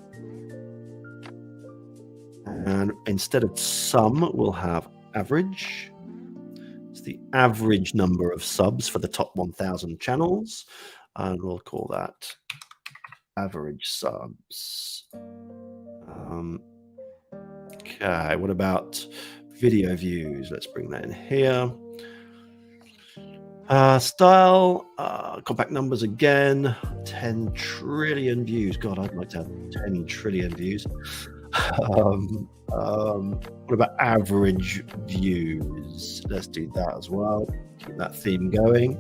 And instead of sum, we'll have average. It's the average number of subs for the top 1,000 channels. And we'll call that average subs. Okay, what about video views? Let's bring that in here. Style, compact numbers again, 10 trillion views. God, I'd like to have 10 trillion views. What about average views? Let's do that as well. Keep that theme going.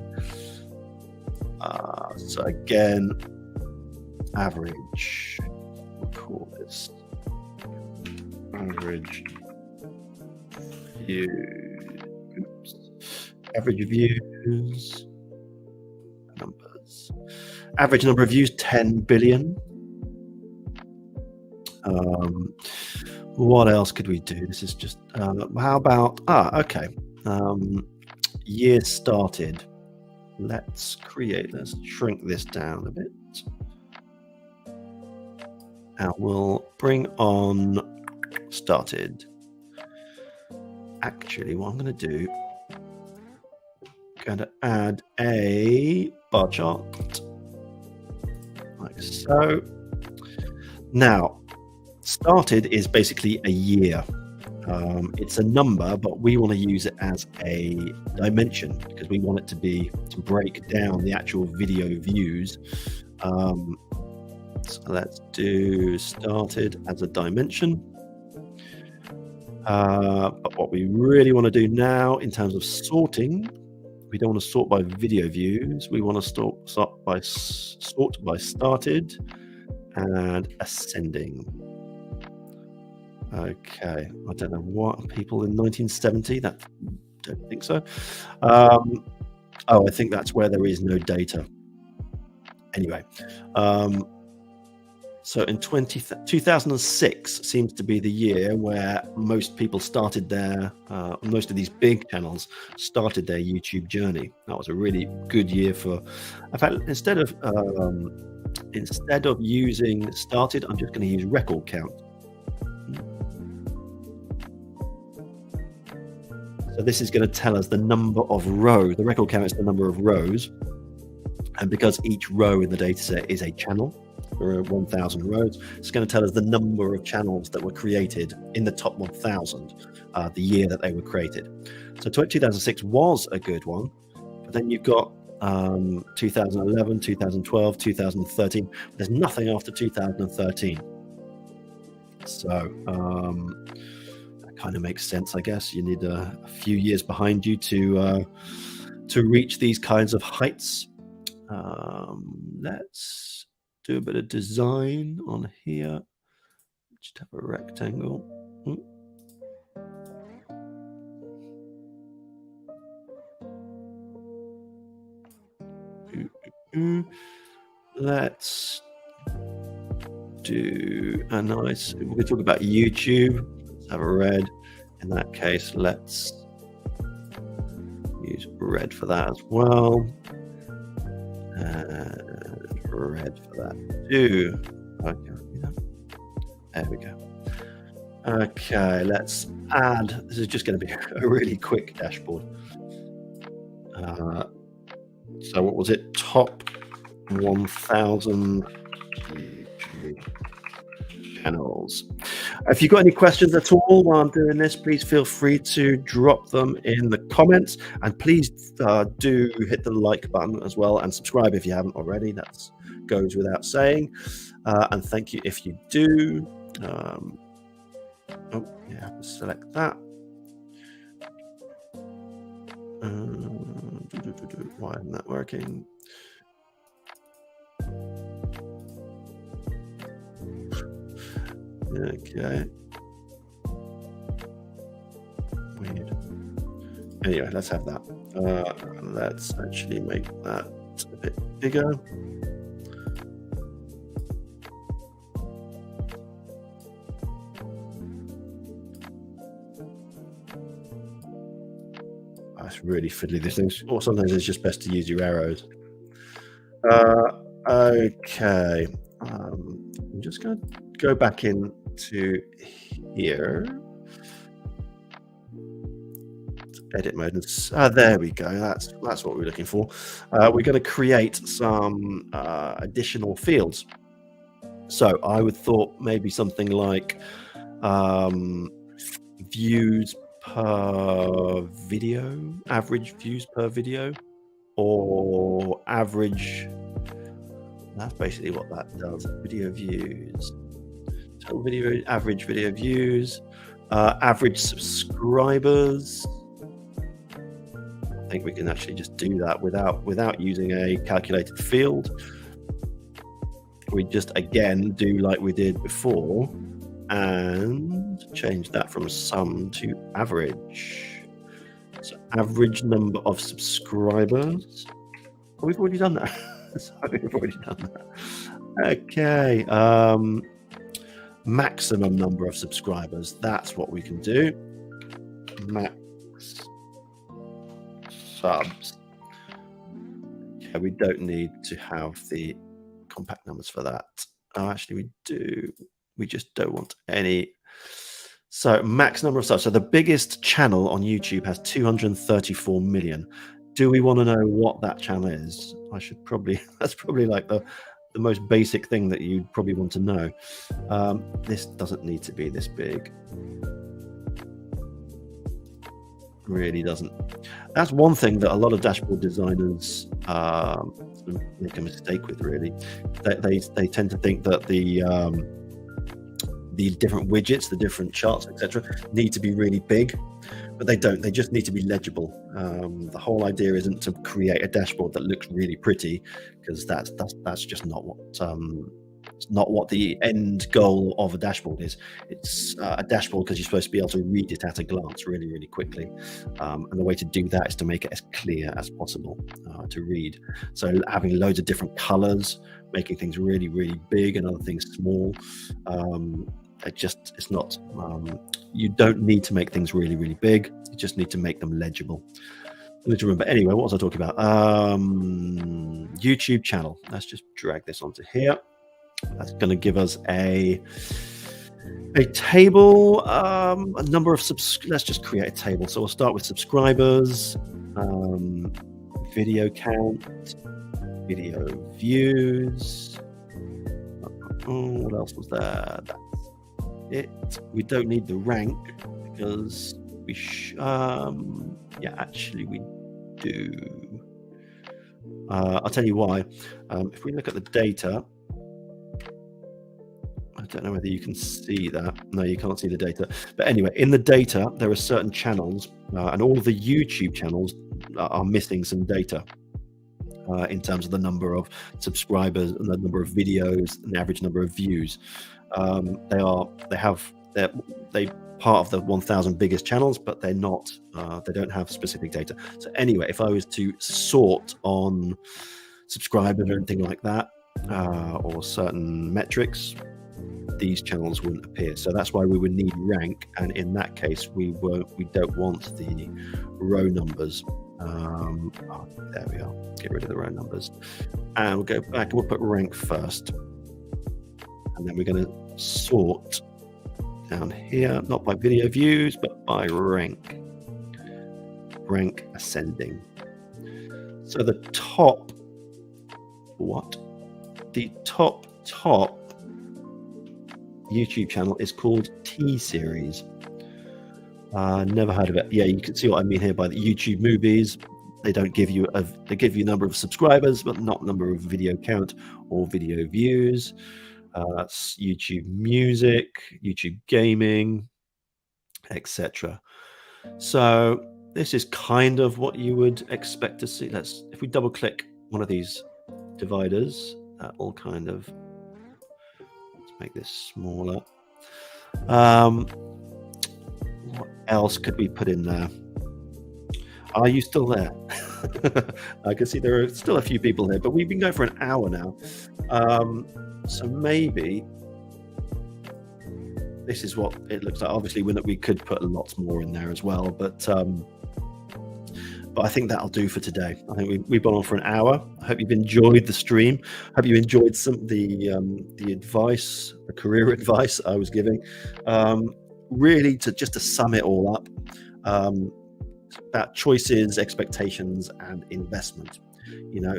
So again, average. We'll call this average views. Oops. Average views. Numbers. Average number of views, 10 billion. What else could we do? This is just how about okay, year started. Let's shrink this down a bit, and we'll bring on started. Actually, what I'm going to do, going to add a bar chart like so. Now, started is basically a year. It's a number, but we want to use it as a dimension because we want it to break down the actual video views. So let's do started as a dimension. But what we really want to do now in terms of sorting, we don't want to sort by video views. We want to sort by started and ascending. Okay, I don't know what people in 1970. That don't think so. I think that's where there is no data. Anyway, so in 2006 seems to be the year where most people started most of these big channels started their YouTube journey. That was a really good year for. In fact, instead of using started, I'm just going to use record count. So this is going to tell us the number of rows. The record count is the number of rows. And because each row in the data set is a channel, there are 1,000 rows, it's going to tell us the number of channels that were created in the top 1,000, the year that they were created. So 2006 was a good one. But then you've got 2011, 2012, 2013. There's nothing after 2013. So kind of makes sense, I guess. You need a few years behind you to reach these kinds of heights. Let's do a bit of design on here. Just have a rectangle. Let's do a nice. We're going to talk about YouTube. Have a red. In that case, let's use red for that as well, and red for that too. Okay, there we go. Okay, let's add, this is just going to be a really quick dashboard. So what was it? Top 1,000 YouTube channels. If you've got any questions at all while I'm doing this, please feel free to drop them in the comments, and please do hit the like button as well, and subscribe if you haven't already. That goes without saying. And thank you if you do. Oh yeah, select that. Why isn't that working? Okay. Weird. Anyway, let's have that. Let's actually make that a bit bigger. That's really fiddly, these things. Or sometimes it's just best to use your arrows. Okay. I'm just going to go back into here. Edit mode. There we go. That's what we're looking for. We're going to create some additional fields. So I would thought maybe something like views per video, average views per video, or average. That's basically what that does. Video views, total video, average video views, average subscribers. I think we can actually just do that without using a calculated field. We just again do like we did before and change that from sum to average. So average number of subscribers. Oh, we've already done that. Sorry, we've already done that. Okay. Maximum number of subscribers. That's what we can do. Max subs. Yeah, we don't need to have the compact numbers for that. Oh, actually, we do. We just don't want any. So max number of subs. So the biggest channel on YouTube has 234 million. Do we want to know what that channel is? I should probably, that's probably like the most basic thing that you'd probably want to know. This doesn't need to be this big. Really doesn't. That's one thing that a lot of dashboard designers make a mistake with, really. They tend to think that the different widgets, the different charts, etc., need to be really big, but they don't. They just need to be legible. The whole idea isn't to create a dashboard that looks really pretty, because that's just not what the end goal of a dashboard is. It's a dashboard because you're supposed to be able to read it at a glance really, really quickly. And the way to do that is to make it as clear as possible to read. So having loads of different colors, making things really, really big and other things small. It's not, you don't need to make things really, really big. You just need to make them legible. I need to remember. Anyway, what was I talking about? YouTube channel. Let's just drag this onto here. That's going to give us a table, a number of let's just create a table. So we'll start with subscribers, video count, video views. What else was there? That's it. We don't need the rank because we yeah, actually we do. I'll tell you why. If we look at the data, I don't know whether you can see that. No, you can't see the data. But anyway, in the data, there are certain channels, and all of the YouTube channels are missing some data in terms of the number of subscribers and the number of videos and the average number of views. They part of the 1,000 biggest channels, but they're not. They don't have specific data. So anyway, if I was to sort on subscribers or anything like that, or certain metrics, these channels wouldn't appear. So that's why we would need rank, and in that case we don't want the row numbers. There we are. Get rid of the row numbers, and we'll go back and we'll put rank first, and then we're going to sort down here, not by video views, but by rank ascending. So the top YouTube channel is called T Series. Never heard of it. Yeah, you can see what I mean here by the YouTube movies. They don't give you they give you a number of subscribers, but not number of video count or video views. That's YouTube Music, YouTube Gaming, etc. So this is kind of what you would expect to see. If we double click one of these dividers, that will kind of, let's make this smaller. What else could we put in there? Are you still there? I can see there are still a few people here, but we've been going for an hour now. So maybe this is what it looks like. Obviously, we could put lots more in there as well, but I think that'll do for today. I think we've gone on for an hour. I hope you've enjoyed the stream. I hope you enjoyed some of the advice, the career advice I was giving. Really, just to sum it all up, about choices, expectations, and investment. You know,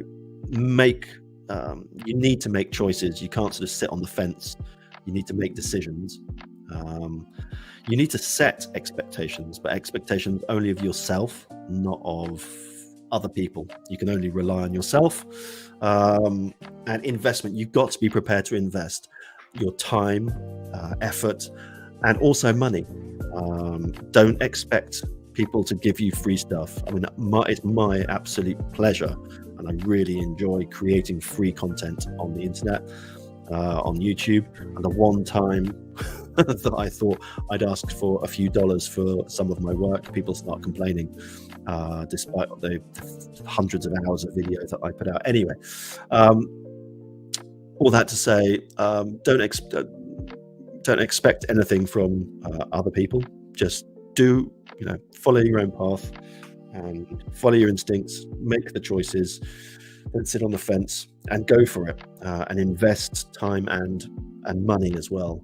you need to make choices. You can't sort of sit on the fence. You need to make decisions. You need to set expectations, but expectations only of yourself, not of other people. You can only rely on yourself. And investment, you've got to be prepared to invest your time, effort, and also money. Don't expect people to give you free stuff. I mean, it's my absolute pleasure, and I really enjoy creating free content on the internet, on YouTube. And the one time that I thought I'd ask for a few dollars for some of my work, people start complaining, despite the hundreds of hours of video that I put out. Anyway, all that to say, don't expect anything from other people. Just follow your own path and follow your instincts, make the choices, don't sit on the fence, and go for it, and invest time and money as well.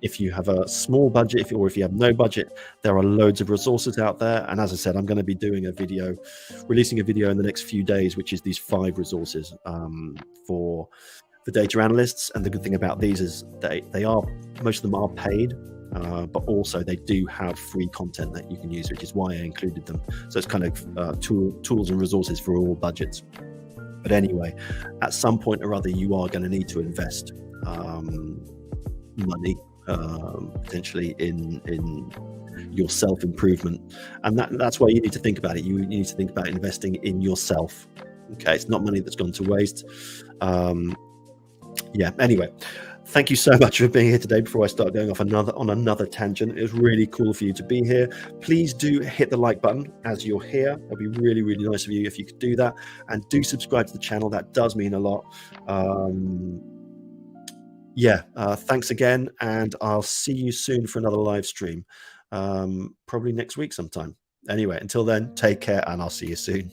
If you have a small budget, or if you have no budget, there are loads of resources out there. And as I said, I'm going to be doing releasing a video in the next few days, which is these 5 resources for data analysts. And the good thing about these is most of them are paid, but also they do have free content that you can use, which is why I included them. So it's kind of tools and resources for all budgets. But anyway, at some point or other, you are going to need to invest money, potentially in your self-improvement, and that's why you need to think about it. You need to think about investing in yourself. Okay, it's not money that's gone to waste. Anyway, thank you so much for being here today. Before I start going off on another tangent, it was really cool for you to be here. Please do hit the like button as you're here. It'd be really, really nice of you if you could do that, and do subscribe to the channel. That does mean a lot. Thanks again, and I'll see you soon for another live stream, probably next week sometime. Anyway, until then, take care, and I'll see you soon.